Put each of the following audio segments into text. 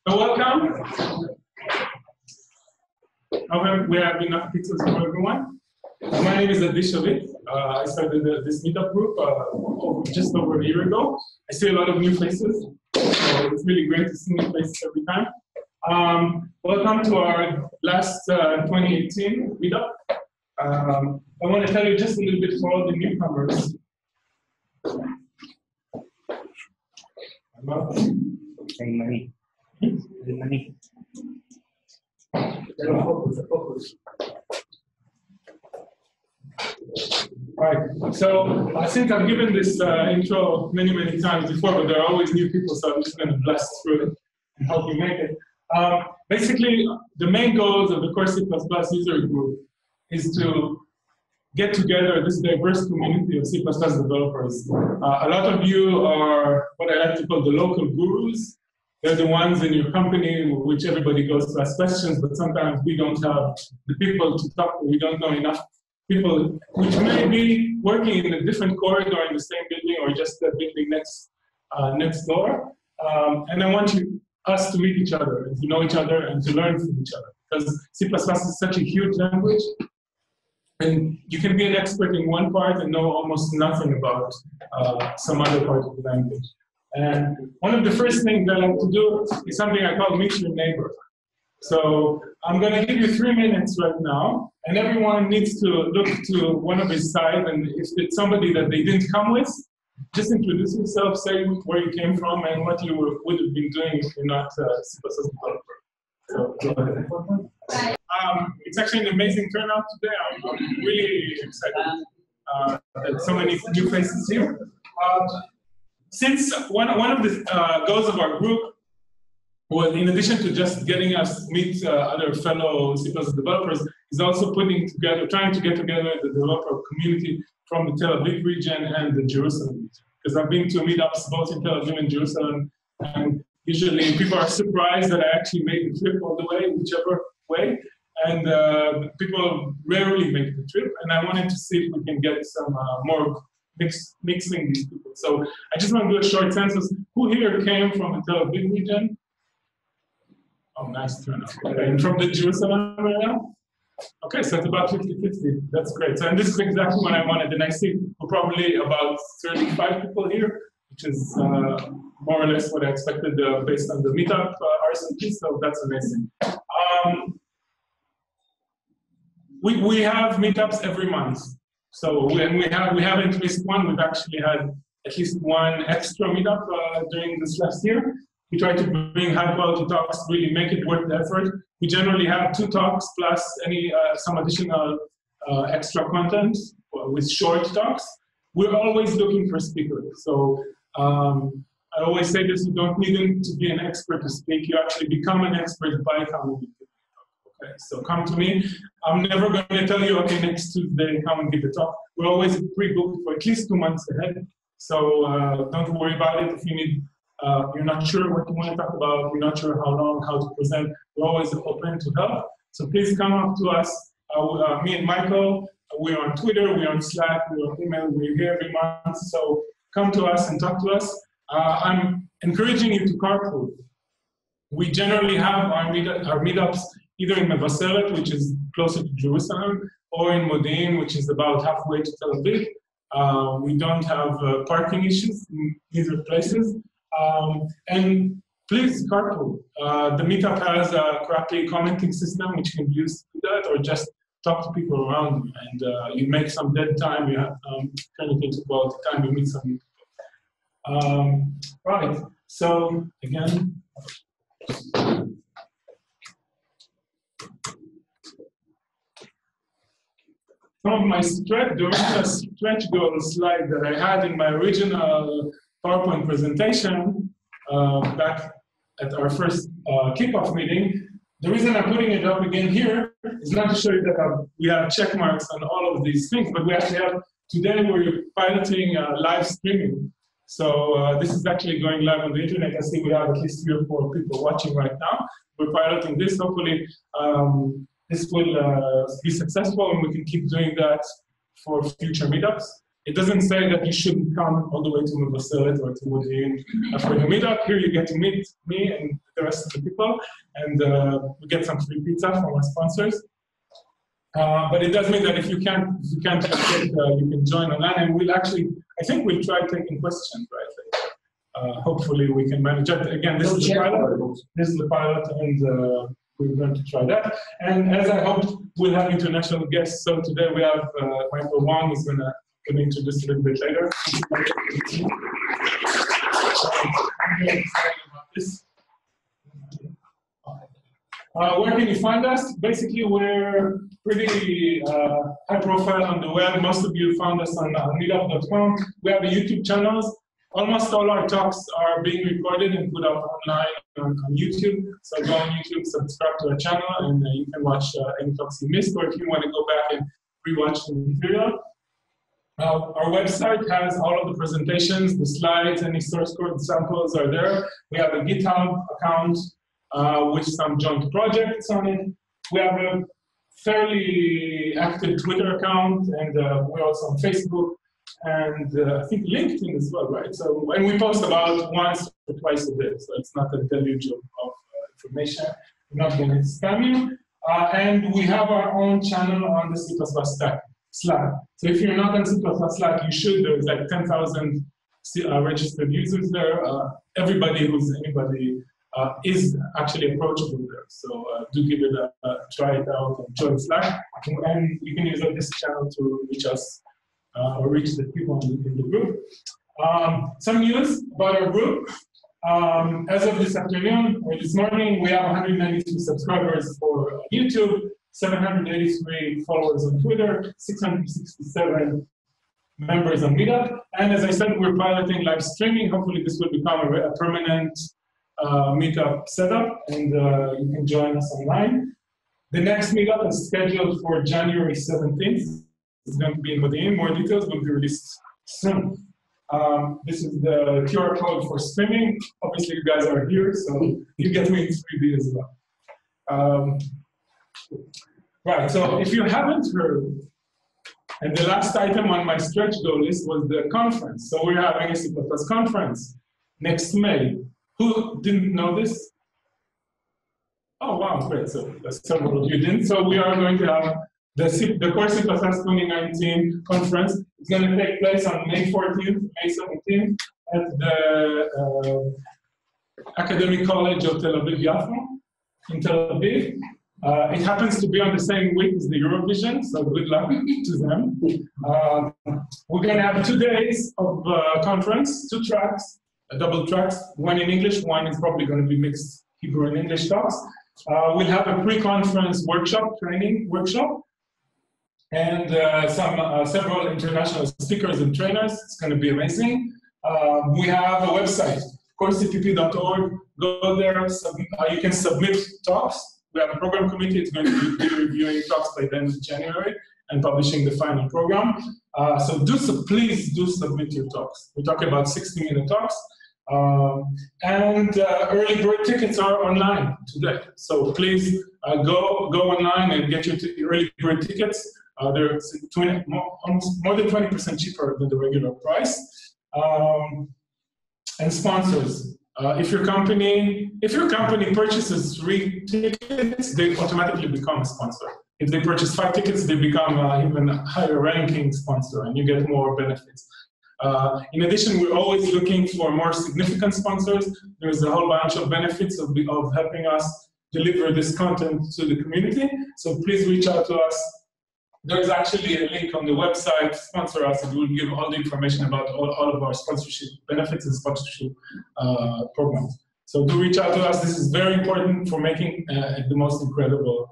Welcome. I hope we have enough pizzas for everyone. My name is Adishavit. I started this meetup group just over a year ago. I see a lot of new faces, so it's really great to see new faces every time. Welcome to our last 2018 meetup. I want to tell you just a little bit for all the newcomers. Money. Right. So I think I've given this intro many times before, but there are always new people, so I'm just going to blast through it and help you make it. Basically, the main goals of the Core C++ user group is to get together this diverse community of C++ developers. A lot of you are what I like to call the local gurus. They're the ones in your company which everybody goes to ask questions, but sometimes we don't have the people to talk to. We don't know enough people which may be working in a different corridor in the same building or just the building next door. And I want us to meet each other and to know each other and to learn from each other. Because C++ is such a huge language, and you can be an expert in one part and know almost nothing about some other part of the language. And one of the first things I like to do is something I call meet your neighbor. So I'm going to give you 3 minutes right now, and everyone needs to look to one of his sides, and if it's somebody that they didn't come with, just introduce yourself, say where you came from, and what you would have been doing if you're not a C++ developer. So go ahead. It's actually an amazing turnout today. I'm really excited that so many new faces here. Since one of the goals of our group was, in addition to just getting us meet other fellow C++ developers, is also trying to get together the developer community from the Tel Aviv region and the Jerusalem region. Because I've been to meetups both in Tel Aviv and Jerusalem, and usually people are surprised that I actually made the trip all the way, whichever way. And people rarely make the trip, and I wanted to see if we can get some more mixing these people. So I just want to do a short census. Who here came from the Tel Aviv region? Oh, nice turnout. Okay. And from the Jerusalem area? Okay, so it's about 50-50. That's great. So and this is exactly what I wanted. And I see we're probably about 35 people here, which is more or less what I expected based on the meetup RSVP, so that's amazing. We have meetups every month. So when we haven't missed one, we've actually had at least one extra meetup during this last year. We try to bring high quality talks, really make it worth the effort. We generally have 2 talks plus some additional extra content with short talks. We're always looking for speakers. So I always say this, you don't need to be an expert to speak. You actually become an expert by coming to the talk. Okay, so come to me. I'm never going to tell you, okay, next Tuesday, come and give a talk. We're always pre-booked for at least 2 months ahead. So don't worry about it. If you need, you're not sure what you want to talk about, you're not sure how long, how to present, we're always open to help. So please come up to us. Me and Michael, we're on Twitter, we're on Slack, we're on email, we're here every month. So come to us and talk to us. I'm encouraging you to carpool. We generally have our meetups either in Mevaseret, which is closer to Jerusalem, or in Modi'in, which is about halfway to Tel Aviv. We don't have parking issues in either places. And please carpool. The meetup has a crappy commenting system which can be used to do that, or just talk to people around you. And you make some dead time, you have turn it into quality time, you meet some new people. Right, so again, some of my stretch goal slide that I had in my original PowerPoint presentation back at our first kickoff meeting. The reason I'm putting it up again here is not to show you that we have check marks on all of these things, but we actually have, today we're piloting live streaming. So this is actually going live on the internet. I see we have at least 3 or 4 people watching right now. We're piloting this. Hopefully this will be successful, and we can keep doing that for future meetups. It doesn't say that you shouldn't come all the way to Mevaselet or to Modi'in for the meetup. Here you get to meet me and the rest of the people, and we get some free pizza from our sponsors. But it does mean that if you can't make it, you can join online, and we'll actually, I think we'll try taking questions, right? Hopefully we can manage it. Again, this is the pilot. This is the pilot, and we're going to try that. And as I hoped, we'll have international guests. So today we have Michael Wong, who's going to introduce a little bit later. I'm very excited about this. Where can you find us? Basically, we're pretty high profile on the web. Most of you found us on meetup.com. We have a YouTube channel. Almost all our talks are being recorded and put up online on YouTube. So go on YouTube, subscribe to our channel, and you can watch any talks you missed, or if you want to go back and rewatch the material. Our website has all of the presentations, the slides, any source code samples are there. We have a GitHub account with some joint projects on it. We have a fairly active Twitter account, and we're also on Facebook, and I think LinkedIn as well, right? So, and we post about once or twice a day, so it's not a deluge of information. We're not going to spam you. And we have our own channel on the C++ stack, Slack. So if you're not on C++ Slack, you should. There's like 10,000 registered users there. Everybody who's anybody is actually approachable there. So do give it a try it out and join Slack. And you can use this channel to reach us or reach the people in the group. Some news about our group. As of this afternoon or this morning, we have 192 subscribers for YouTube, 783 followers on Twitter, 667 members on Meetup. And as I said, we're piloting live streaming. Hopefully this will become a permanent Meetup setup, and you can join us online. The next Meetup is scheduled for January 17th. It's going to be in Modi'in. More details will be released soon. This is the QR code for streaming. Obviously, you guys are here, so you get me in 3D as well. Right, so if you haven't heard, and the last item on my stretch goal list was the conference. So we're having a C++ conference next May. Who didn't know this? Oh, wow, great. So several of you didn't. So we are going to have the Core C++ 2019 conference. It's going to take place on May 14th, May 17th at the Academic College of Tel Aviv-Yafo in Tel Aviv. It happens to be on the same week as the Eurovision, so good luck to them. We're going to have 2 days of conference, 2 tracks, double tracks, one in English, one is probably going to be mixed Hebrew and English talks. We'll have a pre-conference workshop, training workshop, and several international speakers and trainers. It's going to be amazing. We have a website, coursecpp.org. Go there, you can submit talks. We have a program committee. It's going to be reviewing talks by the end of January and publishing the final program. So please do submit your talks. We're talking about 60-minute talks. And early bird tickets are online today. So please go online and get your early bird tickets. They're almost more than 20% cheaper than the regular price. And sponsors. If your company purchases 3 tickets, they automatically become a sponsor. If they purchase 5 tickets, they become even a higher ranking sponsor, and you get more benefits. In addition, we're always looking for more significant sponsors. There's a whole bunch of benefits of helping us deliver this content to the community. So please reach out to us. There's actually a link on the website, sponsor us, and we'll give all the information about all of our sponsorship benefits and sponsorship programs. So do reach out to us. This is very important for making the most incredible.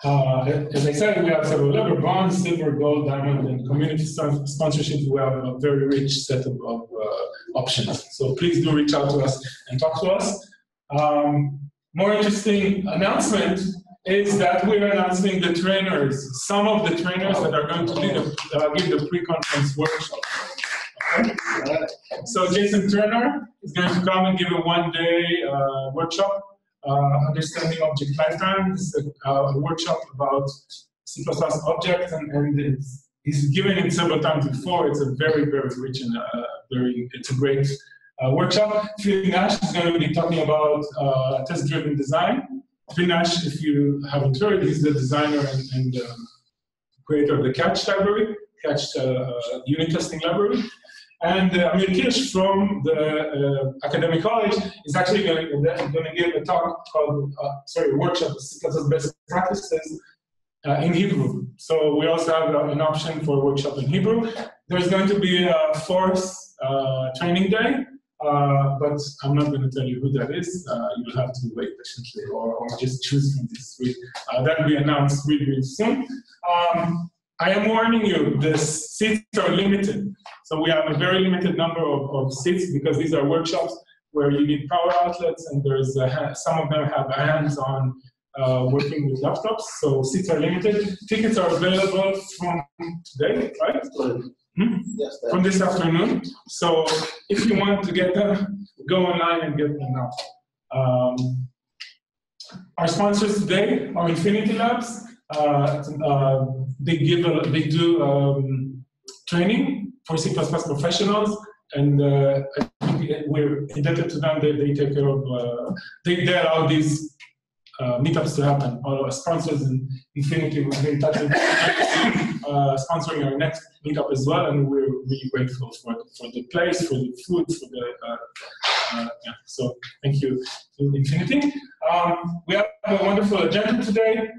As I said, we have several levels: bronze, silver, gold, diamond, and community sponsorships. We have a very rich set of options. So please do reach out to us and talk to us. More interesting announcement is that we're announcing the trainers, some of the trainers that are going to give the pre-conference workshop. Okay? So Jason Turner is going to come and give a 1-day workshop, Understanding Object Lifetime. This is a workshop about C++ object, and he's given it several times before. It's a very, very rich and it's a great workshop. Phil Nash is going to be talking about test-driven design. Phil Nash, if you haven't heard, he's the designer and creator of the Catch library, Catch unit testing library. And Amir Kirsch from the academic college is actually going to give a talk called, a workshop of C++ best practices in Hebrew. So we also have an option for a workshop in Hebrew. There's going to be a fourth training day, but I'm not going to tell you who that is. You'll have to wait patiently or just choose from these three. That will be announced really, really soon. I am warning you, the seats are limited. So we have a very limited number of seats because these are workshops where you need power outlets and there's some of them have hands-on working with laptops. So seats are limited. Tickets are available from today, right? Yes, from this afternoon. So if you want to get them, go online and get them now. Our sponsors today are Infinity Labs. They do training for C++ professionals, and I think we're indebted to them. They take care of, they allow these meetups to happen. All our sponsors in Infinity will be in touch with sponsoring our next meetup as well, and we're really grateful for the place, for the food, for the so thank you to Infinity. We have a wonderful agenda today.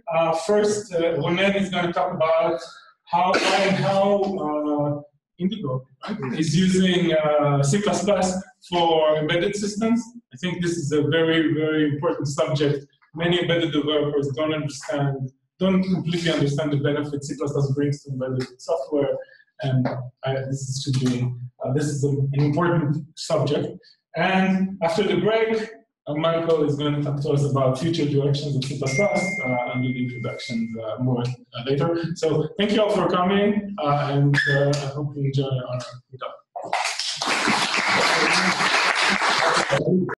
First, Ronen is going to talk about how Indigo is using C++ for embedded systems. I think this is a very, very important subject. Many embedded developers don't completely understand the benefits C++ brings to embedded software, and this is an important subject. And after the break, Michael is going to talk to us about future directions of C++, and the introductions more later. So thank you all for coming, and I hope you enjoy our meetup.